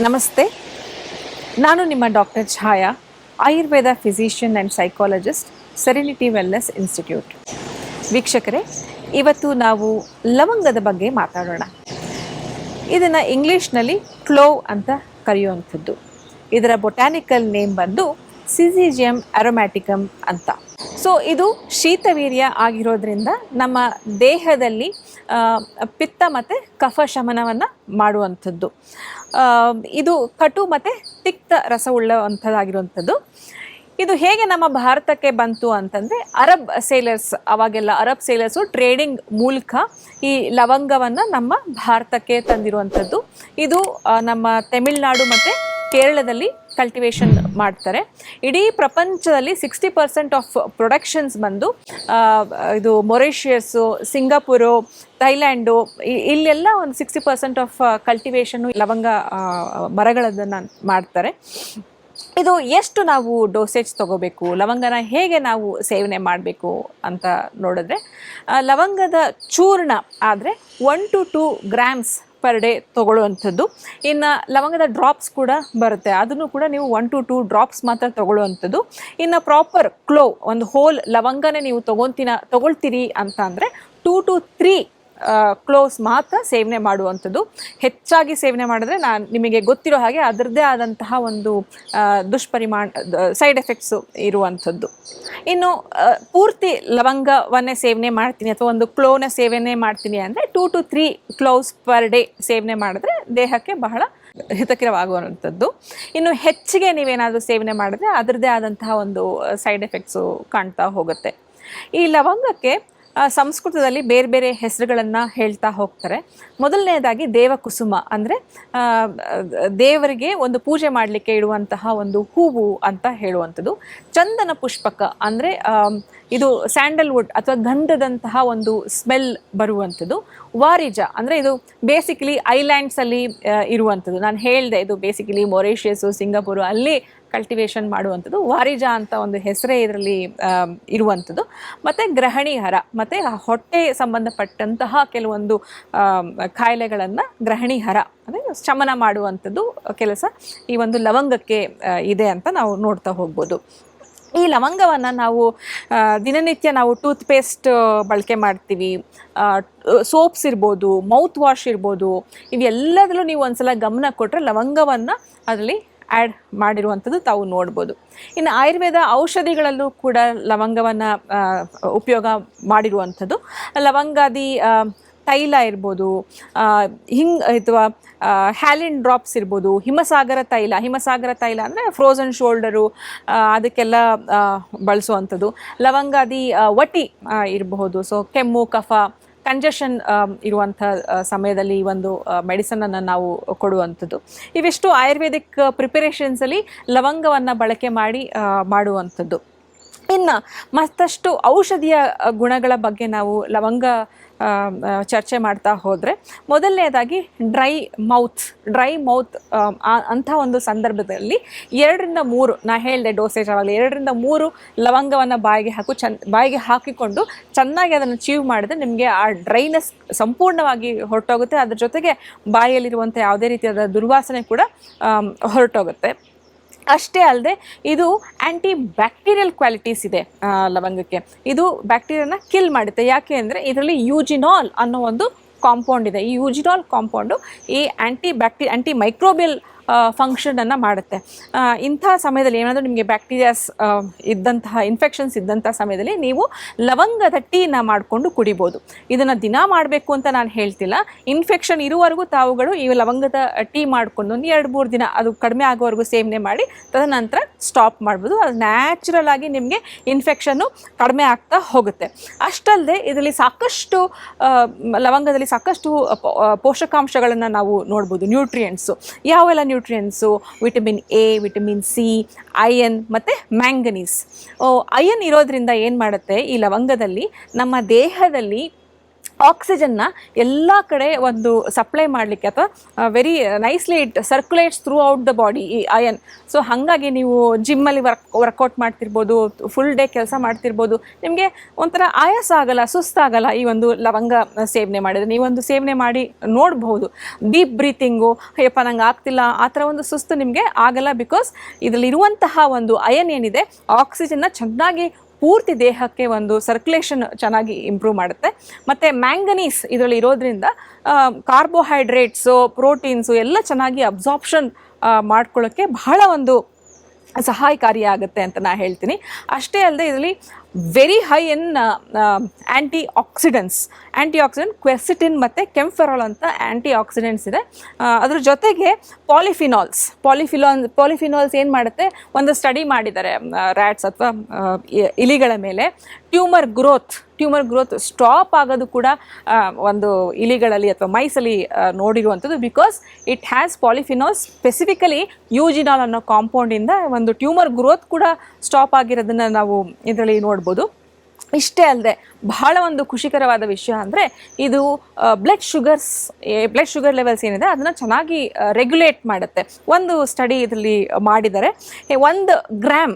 ನಮಸ್ತೆ, ನಾನು ನಿಮ್ಮ doctor Chhaya, Ayurveda physician and psychologist, serenity wellness institute. ವೀಕ್ಷಕರೇ, ಇವತ್ತು ನಾವು ಲವಂಗದ ಬಗ್ಗೆ ಮಾತಾಡೋಣ. ಇದನ್ನು ಇಂಗ್ಲೀಷ್ನಲ್ಲಿ ಕ್ಲೋವ್ ಅಂತ ಕರೆಯುವಂಥದ್ದು. ಇದರ ಬೊಟ್ಯಾನಿಕಲ್ ನೇಮ್ ಬಂದು ಸಿಸಿಜಿಯಮ್ ಅರೋಮ್ಯಾಟಿಕಮ್ ಅಂತ. ಸೊ ಇದು ಶೀತವೀರ್ಯ ಆಗಿರೋದ್ರಿಂದ ನಮ್ಮ ದೇಹದಲ್ಲಿ ಪಿತ್ತ ಮತ್ತು ಕಫ ಶಮನವನ್ನು ಮಾಡುವಂಥದ್ದು. ಇದು ಕಟು ಮತ್ತು ತಿಕ್ತ ರಸವುಳ್ಳವಂಥದ್ದಾಗಿರುವಂಥದ್ದು. ಇದು ಹೇಗೆ ನಮ್ಮ ಭಾರತಕ್ಕೆ ಬಂತು ಅಂತಂದರೆ, ಅರಬ್ ಸೇಲರ್ಸು ಟ್ರೇಡಿಂಗ್ ಮೂಲಕ ಈ ಲವಂಗವನ್ನು ನಮ್ಮ ಭಾರತಕ್ಕೆ ತಂದಿರುವಂಥದ್ದು. ಇದು ನಮ್ಮ ತಮಿಳುನಾಡು ಮತ್ತು ಕೇರಳದಲ್ಲಿ ಕಲ್ಟಿವೇಷನ್ ಮಾಡ್ತಾರೆ. ಇಡೀ ಪ್ರಪಂಚದಲ್ಲಿ 60% ಆಫ್ ಪ್ರೊಡಕ್ಷನ್ಸ್ ಬಂದು ಇದು ಮೊರಿಷಿಯಸ್ಸು, ಸಿಂಗಾಪುರು, ಥೈಲ್ಯಾಂಡು, ಇಲ್ಲೆಲ್ಲ ಒಂದು 60% ಆಫ್ ಕಲ್ಟಿವೇಷನ್ನು ಲವಂಗ ಮರಗಳದನ್ನು ಮಾಡ್ತಾರೆ. ಇದು ಎಷ್ಟು ನಾವು ಡೋಸೇಜ್ ತೊಗೋಬೇಕು, ಲವಂಗನ ಹೇಗೆ ನಾವು ಸೇವನೆ ಮಾಡಬೇಕು ಅಂತ ನೋಡಿದ್ರೆ, ಲವಂಗದ ಚೂರ್ಣ ಆದರೆ 1 to 2 grams ಪರ್ ಡೇ ತೊಗೊಳ್ಳುವಂಥದ್ದು. ಇನ್ನು ಲವಂಗದ ಡ್ರಾಪ್ಸ್ ಕೂಡ ಬರುತ್ತೆ, ಅದನ್ನು ಕೂಡ ನೀವು 1 to 2 drops ಮಾತ್ರ ತೊಗೊಳ್ಳುವಂಥದ್ದು. ಇನ್ನು ಪ್ರಾಪರ್ ಕ್ಲೋವ್, ಒಂದು ಹೋಲ್ ಲವಂಗನೇ ನೀವು ತೊಗೊಳ್ತೀರಿ ಅಂತ ಅಂದರೆ 2 to 3 ಕ್ಲೋವ್ಸ್ ಮಾತ್ರ ಸೇವನೆ ಮಾಡುವಂಥದ್ದು. ಹೆಚ್ಚಾಗಿ ಸೇವನೆ ಮಾಡಿದ್ರೆ ನಿಮಗೆ ಗೊತ್ತಿರೋ ಹಾಗೆ ಅದರದ್ದೇ ಆದಂತಹ ಒಂದು ಸೈಡ್ ಎಫೆಕ್ಟ್ಸು ಇರುವಂಥದ್ದು. ಇನ್ನು ಪೂರ್ತಿ ಲವಂಗವನ್ನೇ ಸೇವನೆ ಮಾಡ್ತೀನಿ ಅಥವಾ ಒಂದು ಕ್ಲೋವ್ನ ಸೇವನೆ ಮಾಡ್ತೀನಿ ಅಂದರೆ 2 to 3 ಕ್ಲೋವ್ಸ್ ಪರ್ ಡೇ ಸೇವನೆ ಮಾಡಿದ್ರೆ ದೇಹಕ್ಕೆ ಬಹಳ ಹಿತಕರವಾಗುವಂಥದ್ದು. ಇನ್ನು ಹೆಚ್ಚಿಗೆ ನೀವೇನಾದರೂ ಸೇವನೆ ಮಾಡಿದ್ರೆ ಅದರದ್ದೇ ಆದಂತಹ ಒಂದು ಸೈಡ್ ಎಫೆಕ್ಟ್ಸು ಕಾಣ್ತಾ ಹೋಗುತ್ತೆ. ಈ ಲವಂಗಕ್ಕೆ ಸಂಸ್ಕೃತದಲ್ಲಿ ಬೇರೆ ಬೇರೆ ಹೆಸರುಗಳನ್ನು ಹೇಳ್ತಾ ಹೋಗ್ತಾರೆ. ಮೊದಲನೇದಾಗಿ ದೇವಕುಸುಮ ಅಂದರೆ ದೇವರಿಗೆ ಒಂದು ಪೂಜೆ ಮಾಡಲಿಕ್ಕೆ ಇಡುವಂತಹ ಒಂದು ಹೂವು ಅಂತ ಹೇಳುವಂಥದ್ದು. ಚಂದನ ಪುಷ್ಪಕ ಅಂದರೆ ಇದು ಸ್ಯಾಂಡಲ್ವುಡ್ ಅಥವಾ ಗಂಧದಂತಹ ಒಂದು ಸ್ಮೆಲ್ ಬರುವಂಥದ್ದು. ವಾರಿಜ ಅಂದರೆ ಇದು ಬೇಸಿಕಲಿ ಐಲ್ಯಾಂಡ್ಸಲ್ಲಿ ಇರುವಂಥದ್ದು. ನಾನು ಹೇಳಿದೆ, ಇದು ಬೇಸಿಕಲಿ ಮೊರಿಷಿಯಸ್ಸು, ಸಿಂಗಾಪುರು ಅಲ್ಲಿ ಕಲ್ಟಿವೇಷನ್ ಮಾಡುವಂಥದ್ದು. ವಾರಿಜ ಅಂತ ಒಂದು ಹೆಸರೇ ಇದರಲ್ಲಿ ಇರುವಂಥದ್ದು. ಮತ್ತು ಗ್ರಹಣಿಹರ, ಮತ್ತು ಹೊಟ್ಟೆ ಸಂಬಂಧಪಟ್ಟಂತಹ ಕೆಲವೊಂದು ಕಾಯಿಲೆಗಳನ್ನು ಗ್ರಹಣಿಹರ ಅಂದರೆ ಶಮನ ಮಾಡುವಂಥದ್ದು ಕೆಲಸ ಈ ಒಂದು ಲವಂಗಕ್ಕೆ ಇದೆ ಅಂತ ನಾವು ನೋಡ್ತಾ ಹೋಗ್ಬೋದು. ಈ ಲವಂಗವನ್ನು ನಾವು ದಿನನಿತ್ಯ ನಾವು ಟೂತ್ ಪೇಸ್ಟ್ ಬಳಕೆ ಮಾಡ್ತೀವಿ, ಸೋಪ್ಸ್ ಇರ್ಬೋದು, ಮೌತ್ ವಾಶ್ ಇರ್ಬೋದು, ಇವೆಲ್ಲದರಲ್ಲೂ ನೀವು ಒಂದ್ಸಲ ಗಮನ ಕೊಟ್ಟರೆ ಲವಂಗವನ್ನು ಅದರಲ್ಲಿ ಆ್ಯಡ್ ಮಾಡಿರುವಂಥದ್ದು ತಾವು ನೋಡ್ಬೋದು. ಇನ್ನು ಆಯುರ್ವೇದ ಔಷಧಿಗಳಲ್ಲೂ ಕೂಡ ಲವಂಗವನ್ನು ಉಪಯೋಗ ಮಾಡಿರುವಂಥದ್ದು. ಲವಂಗಾದಿ ತೈಲ ಇರ್ಬೋದು, ಅಥವಾ ಹ್ಯಾಲಿನ್ ಡ್ರಾಪ್ಸ್ ಇರ್ಬೋದು, ಹಿಮಸಾಗರ ತೈಲ ಅಂದರೆ ಫ್ರೋಝನ್ ಶೋಲ್ಡರು, ಅದಕ್ಕೆಲ್ಲ ಬಳಸುವಂಥದ್ದು. ಲವಂಗಾದಿ ವಟಿ ಇರಬಹುದು. ಸೊ ಕೆಮ್ಮು, ಕಫ, ಕಂಜೆಷನ್ ಇರುವಂಥ ಸಮಯದಲ್ಲಿ ಈ ಒಂದು ಮೆಡಿಸನನ್ನು ನಾವು ಕೊಡುವಂಥದ್ದು. ಇವಿಷ್ಟು ಆಯುರ್ವೇದಿಕ್ ಪ್ರಿಪರೇಷನ್ಸಲ್ಲಿ ಲವಂಗವನ್ನು ಬಳಕೆ ಮಾಡುವಂಥದ್ದು. ಇನ್ನು ಮತ್ತಷ್ಟು ಔಷಧಿಯ ಗುಣಗಳ ಬಗ್ಗೆ ನಾವು ಲವಂಗ ಚರ್ಚೆ ಮಾಡ್ತಾ ಹೋದರೆ, ಮೊದಲನೇದಾಗಿ ಡ್ರೈ ಮೌತ್ ಅಂಥ ಒಂದು ಸಂದರ್ಭದಲ್ಲಿ 2 ರಿಂದ 3, ನಾ ಹೇಳಿದೆ ಡೋಸೇಜ್ ಆವಾಗಲೇ, 2 ರಿಂದ 3 ಲವಂಗವನ್ನು ಬಾಯಿಗೆ ಹಾಕಿಕೊಂಡು ಚೆನ್ನಾಗಿ ಅದನ್ನು ಚೀವ್ ಮಾಡಿದ್ರೆ ನಿಮಗೆ ಆ ಡ್ರೈನೆಸ್ ಸಂಪೂರ್ಣವಾಗಿ ಹೊರಟೋಗುತ್ತೆ. ಅದ್ರ ಜೊತೆಗೆ ಬಾಯಿಯಲ್ಲಿರುವಂಥ ಯಾವುದೇ ರೀತಿಯಾದ ದುರ್ವಾಸನೆ ಕೂಡ ಹೊರಟೋಗುತ್ತೆ. ಅಷ್ಟೇ ಅಲ್ಲದೆ ಇದು ಆ್ಯಂಟಿ ಬ್ಯಾಕ್ಟೀರಿಯಲ್ ಕ್ವಾಲಿಟೀಸ್ ಇದೆ ಲವಂಗಕ್ಕೆ. ಇದು ಬ್ಯಾಕ್ಟೀರಿಯಾನ ಕಿಲ್ ಮಾಡುತ್ತೆ. ಯಾಕೆ ಅಂದರೆ ಇದರಲ್ಲಿ ಯೂಜಿನಾಲ್ ಅನ್ನೋ ಒಂದು ಕಾಂಪೌಂಡ್ ಇದೆ. ಈ ಯೂಜಿನಾಲ್ ಕಾಂಪೌಂಡು ಈ ಆ್ಯಂಟಿ ಮೈಕ್ರೋಬಿಯಲ್ ಫಂಕ್ಷನನ್ನು ಮಾಡುತ್ತೆ. ಇಂಥ ಸಮಯದಲ್ಲಿ ಏನಾದರೂ ನಿಮಗೆ ಬ್ಯಾಕ್ಟೀರಿಯಾಸ್ ಇನ್ಫೆಕ್ಷನ್ಸ್ ಇದ್ದಂಥ ಸಮಯದಲ್ಲಿ ನೀವು ಲವಂಗದ ಟೀನ ಮಾಡಿಕೊಂಡು ಕುಡಿಬೋದು. ಇದನ್ನು ದಿನ ಮಾಡಬೇಕು ಅಂತ ನಾನು ಹೇಳ್ತಿಲ್ಲ. ಇನ್ಫೆಕ್ಷನ್ ಇರುವವರೆಗೂ ತಾವುಗಳು ಈ ಲವಂಗದ ಟೀ ಮಾಡಿಕೊಂಡು ಒಂದು 2-3 ದಿನ ಅದು ಕಡಿಮೆ ಆಗೋವರೆಗೂ ಸೇವನೆ ಮಾಡಿ ತದನಂತರ ಸ್ಟಾಪ್ ಮಾಡ್ಬೋದು. ಅದು ನ್ಯಾಚುರಲ್ ಆಗಿ ನಿಮಗೆ ಇನ್ಫೆಕ್ಷನ್ನು ಕಡಿಮೆ ಆಗ್ತಾ ಹೋಗುತ್ತೆ. ಅಷ್ಟಲ್ಲದೆ ಇದರಲ್ಲಿ ಲವಂಗದಲ್ಲಿ ಸಾಕಷ್ಟು ಪೋಷಕಾಂಶಗಳನ್ನು ನಾವು ನೋಡ್ಬೋದು. ನ್ಯೂಟ್ರಿಯೆಂಟ್ಸು ಯಾವೆಲ್ಲ nutrients, vitamin A, vitamin C, iron ಮತ್ತು ಮ್ಯಾಂಗನೀಸ್. ಐರನ್ ಇರೋದ್ರಿಂದ ಏನು ಮಾಡುತ್ತೆ, ಈ ಲವಂಗದಲ್ಲಿ ನಮ್ಮ ದೇಹದಲ್ಲಿ ಆಕ್ಸಿಜನ್ನ ಎಲ್ಲ ಕಡೆ ಒಂದು ಸಪ್ಲೈ ಮಾಡಲಿಕ್ಕೆ ಅಥವಾ very nicely it circulates throughout the body ಈ ಅಯನ್. ಸೊ ಹಾಗಾಗಿ ನೀವು ಜಿಮ್ಮಲ್ಲಿ ವರ್ಕೌಟ್ ಮಾಡ್ತಿರ್ಬೋದು, ಫುಲ್ ಡೇ ಕೆಲಸ ಮಾಡ್ತಿರ್ಬೋದು, ನಿಮಗೆ ಒಂಥರ ಆಯಾಸ ಆಗಲ್ಲ, ಸುಸ್ತಾಗಲ್ಲ ಈ ಒಂದು ಲವಂಗ ಸೇವನೆ ಮಾಡಿದರೆ. ನೀವೊಂದು ಸೇವನೆ ಮಾಡಿ ನೋಡಬಹುದು. ಡೀಪ್ ಬ್ರೀತಿಂಗು, ಅಯ್ಯಪ್ಪ ನಂಗೆ ಆಗ್ತಿಲ್ಲ ಆ ಥರ ಒಂದು ಸುಸ್ತು ನಿಮಗೆ ಆಗಲ್ಲ. ಬಿಕಾಸ್ ಇದರಲ್ಲಿರುವಂತಹ ಒಂದು ಅಯನ್ ಏನಿದೆ ಆಕ್ಸಿಜನ್ನ ಚೆನ್ನಾಗಿ ಪೂರ್ತಿ ದೇಹಕ್ಕೆ ಒಂದು ಸರ್ಕ್ಯುಲೇಷನ್ ಚೆನ್ನಾಗಿ ಇಂಪ್ರೂವ್ ಮಾಡುತ್ತೆ. ಮತ್ತು ಮ್ಯಾಂಗನೀಸ್ ಇದರಲ್ಲಿ ಇರೋದ್ರಿಂದ ಕಾರ್ಬೋಹೈಡ್ರೇಟ್ಸು, ಪ್ರೋಟೀನ್ಸು ಎಲ್ಲ ಚೆನ್ನಾಗಿ ಅಬ್ಸಾರ್ಪ್ಷನ್ ಮಾಡ್ಕೊಳ್ಳೋಕ್ಕೆ ಬಹಳ ಒಂದು ಸಹಾಯಕಾರಿಯಾಗುತ್ತೆ ಅಂತ ನಾನು ಹೇಳ್ತೀನಿ. ಅಷ್ಟೇ ಅಲ್ಲದೆ ಇದರಲ್ಲಿ very high in antioxidant quercetin ಮತ್ತು ಕೆಂಫೆರಾಲ್ ಅಂತ ಆ್ಯಂಟಿ ಆಕ್ಸಿಡೆಂಟ್ಸ್ ಇದೆ. ಅದ್ರ ಜೊತೆಗೆ ಪಾಲಿಫಿನಾಲ್ಸ್ ಏನು ಮಾಡುತ್ತೆ, ಒಂದು ಸ್ಟಡಿ ಮಾಡಿದ್ದಾರೆ ರ್ಯಾಟ್ಸ್ ಅಥವಾ ಇಲಿಗಳ ಮೇಲೆ. ಟ್ಯೂಮರ್ ಗ್ರೋತ್ ಸ್ಟಾಪ್ ಆಗೋದು ಕೂಡ ಒಂದು ಇಲಿಗಳಲ್ಲಿ ಅಥವಾ ಮೈಸಲ್ಲಿ ನೋಡಿರುವಂಥದ್ದು. Because it has polyphenols, specifically eugenol ಅನ್ನೋ ಕಾಂಪೌಂಡಿಂದ ಒಂದು ಟ್ಯೂಮರ್ ಗ್ರೋತ್ ಕೂಡ ಸ್ಟಾಪ್ ಆಗಿರೋದನ್ನು ನಾವು ಇದರಲ್ಲಿ ನೋಡ್ಬೋದು. ಇಷ್ಟೇ ಅಲ್ಲದೆ ಬಹಳ ಒಂದು ಖುಷಿಕರವಾದ ವಿಷಯ ಅಂದರೆ ಇದು ಬ್ಲಡ್ ಶುಗರ್ ಲೆವೆಲ್ಸ್ ಏನಿದೆ ಅದನ್ನು ಚೆನ್ನಾಗಿ ರೆಗ್ಯುಲೇಟ್ ಮಾಡುತ್ತೆ. ಒಂದು ಸ್ಟಡಿ ಇದರಲ್ಲಿ ಮಾಡಿದ್ದಾರೆ. 1 ಗ್ರಾಮ್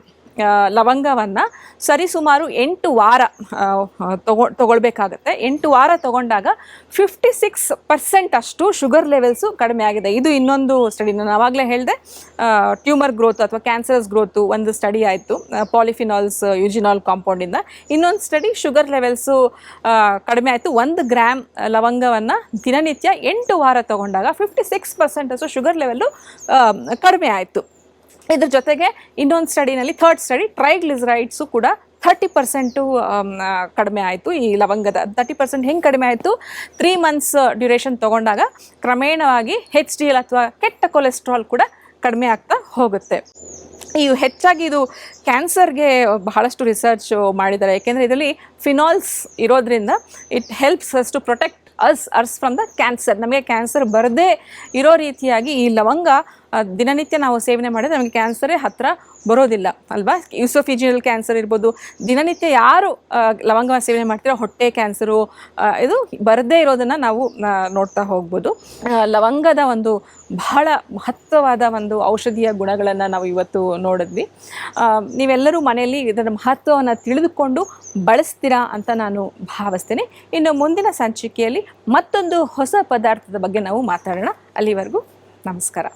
ಲವಂಗವನ್ನು ಸರಿಸುಮಾರು 8 ವಾರ ತಗೊಳ್ಬೇಕಾಗತ್ತೆ. 8 ವಾರ ತಗೊಂಡಾಗ 56% ಅಷ್ಟು ಶುಗರ್ ಲೆವೆಲ್ಸು ಕಡಿಮೆ ಆಗಿದೆ. ಇದು ಇನ್ನೊಂದು ಸ್ಟಡಿ, ನಾನು ಆವಾಗಲೇ ಹೇಳಿದೆ ಟ್ಯೂಮರ್ ಗ್ರೋತ್ ಅಥವಾ ಕ್ಯಾನ್ಸರ್ಸ್ ಗ್ರೋತು ಒಂದು ಸ್ಟಡಿ ಆಯಿತು ಪಾಲಿಫಿನಾಲ್ಸ್ ಯೂಜಿನಾಲ್ ಕಾಂಪೌಂಡಿಂದ. ಇನ್ನೊಂದು ಸ್ಟಡಿ ಶುಗರ್ ಲೆವೆಲ್ಸು ಕಡಿಮೆ ಆಯಿತು. 1 ಗ್ರಾಮ್ ಲವಂಗವನ್ನು ದಿನನಿತ್ಯ 8 ವಾರ ತಗೊಂಡಾಗ 56% ಅಷ್ಟು ಶುಗರ್ ಲೆವೆಲ್ಲು ಕಡಿಮೆ ಆಯಿತು. ಇದ್ರ ಜೊತೆಗೆ ಇನ್ನೊಂದು ಸ್ಟಡಿನಲ್ಲಿ, ಥರ್ಡ್ ಸ್ಟಡಿ, ಟ್ರೈಗ್ಲಿಸರೈಡ್ಸು ಕೂಡ 30% ಕಡಿಮೆ ಆಯಿತು. ಈ ಲವಂಗದ 30% ಹೆಂಗೆ ಕಡಿಮೆ ಆಯಿತು, 3 ಮಂತ್ಸ್ ಡ್ಯೂರೇಷನ್ ತೊಗೊಂಡಾಗ ಕ್ರಮೇಣವಾಗಿ HDL ಅಥವಾ ಕೆಟ್ಟ ಕೊಲೆಸ್ಟ್ರಾಲ್ ಕೂಡ ಕಡಿಮೆ ಆಗ್ತಾ ಹೋಗುತ್ತೆ. ಹೆಚ್ಚಾಗಿ ಇದು ಕ್ಯಾನ್ಸರ್ಗೆ ಬಹಳಷ್ಟು ರಿಸರ್ಚ್ ಮಾಡಿದ್ದಾರೆ. ಯಾಕೆಂದರೆ ಇದರಲ್ಲಿ ಫಿನಾಲ್ಸ್ ಇರೋದ್ರಿಂದ it helps us to protect ours from the cancer. ನಮಗೆ ಕ್ಯಾನ್ಸರ್ ಬರದೇ ಇರೋ ರೀತಿಯಾಗಿ ಈ ಲವಂಗ ದಿನನಿತ್ಯ ನಾವು ಸೇವನೆ ಮಾಡಿದ್ರೆ ನಮಗೆ ಕ್ಯಾನ್ಸರೇ ಹತ್ತಿರ ಬರೋದಿಲ್ಲ ಅಲ್ವಾ. ಯೂಸೋಫಿಜಿಯಲ್ ಕ್ಯಾನ್ಸರ್ ಇರ್ಬೋದು, ದಿನನಿತ್ಯ ಯಾರು ಲವಂಗ ಸೇವನೆ ಮಾಡ್ತೀರೋ ಹೊಟ್ಟೆ ಕ್ಯಾನ್ಸರು ಇದು ಬರದೇ ಇರೋದನ್ನು ನಾವು ನೋಡ್ತಾ ಹೋಗ್ಬೋದು. ಲವಂಗದ ಒಂದು ಬಹಳ ಮಹತ್ವವಾದ ಒಂದು ಔಷಧೀಯ ಗುಣಗಳನ್ನು ನಾವು ಇವತ್ತು ನೋಡಿದ್ವಿ. ನೀವೆಲ್ಲರೂ ಮನೆಯಲ್ಲಿ ಇದರ ಮಹತ್ವವನ್ನು ತಿಳಿದುಕೊಂಡು ಬಳಸ್ತೀರಾ ಅಂತ ನಾನು ಭಾವಿಸ್ತೀನಿ. ಇನ್ನು ಮುಂದಿನ ಸಂಚಿಕೆಯಲ್ಲಿ ಮತ್ತೊಂದು ಹೊಸ ಪದಾರ್ಥದ ಬಗ್ಗೆ ನಾವು ಮಾತಾಡೋಣ. ಅಲ್ಲಿವರೆಗೂ ನಮಸ್ಕಾರ.